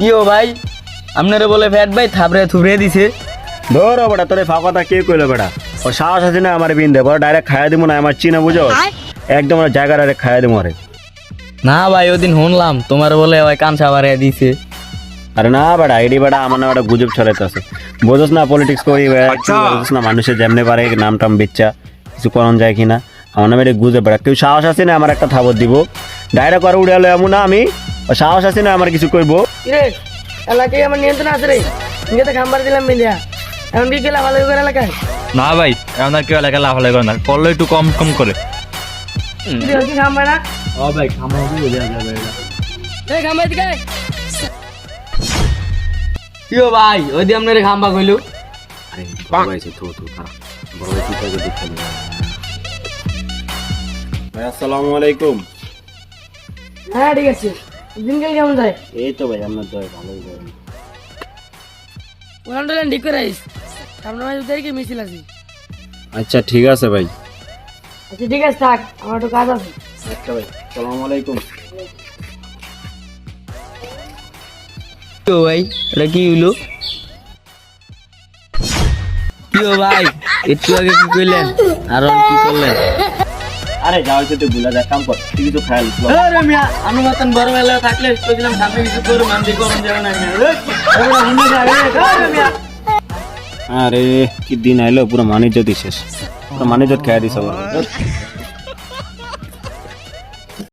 কি ও ভাই আপনারে বলে ফ্যাট ভাই থাবড়ে থুবড়ে দিছে। ধর বেটা তোরে ফাঁকাটা কে কইলো বেটা ও সাহস আছে না আমার বিন দেবো ডাইরেক্ট খাইয়া দিব না আমার চিনা বুঝো একদম আমার জায়গা ডাইরেক্ট খাইয়া দিব আরে না ভাই ওদিন শুনলাম তোমার বলে ওই কানসা বাড়িয়ে দিছে। আরে না বেটা এডি বেটা আমার না বেটা গুজব ছড়াইতে আছে বোঝোস না পলিটিক্স করি বোঝোস না মানুষের যেমনি পারে নাম টাম বেচ্চা কিছু করন যায় কিনা আমার নামে এটা গুজব বেটা কেউ সাহস আছে না আমার একটা থাবর দিব ডাইরেক্ট আর উড়ে এমন না আমি ও সাহস আছে না আমার কিছু কইবো রে এলাকায় আমার নিয়ন্ত্রণ আছে রে ইঙ্গে তো খাম্বার দিলাম মিলিয়া এখন কি গেলা ভালো করে এলাকায় না ভাই এখন আর কেউ এলাকা লাফালাই করে না করলে একটু কম কম করে। তুই কি খাম্বা না ও ভাই খামা এই খাম্বা দিকে কি ও ভাই ওই দিয়ে আপনারে খাম্বা কইলো। আরে বড় ভাই সে তো খারাপ বড় ভাই ঠিক আছে দেখতে ভাই আসসালামু আলাইকুম। হ্যাঁ ঠিক আছে দিনকাল কেমন যায় এই তো ভাই আপনার দয় ভালোই যায় ওখান টোলেন ঠিক করে আইস সামনে মাস তারিখে মিছিল আছে। আচ্ছা ঠিক আছে ভাই আচ্ছা ঠিক আছে থাক আমার একটু কাজ আছে। আচ্ছা ভাই আসসালামু আলাইকুম। কি ও ভাই এটা কি হইলো? কি ও ভাই একটু আগে কি কইলেন আর কি করলেন? আরে যাও হচ্ছে তুই ভুলা যা কাম কর তুই কিছু খাই লিস আরে মিয়া আমি মতন বড় মেলা থাকলে কইছিলাম সামনে কিছু করে মানতে করুন যাবে না মিয়া। আরে কি দিন আইলো পুরো মানিজ্যতি শেষ পুরো মানিজ্যত খাই দিস আমার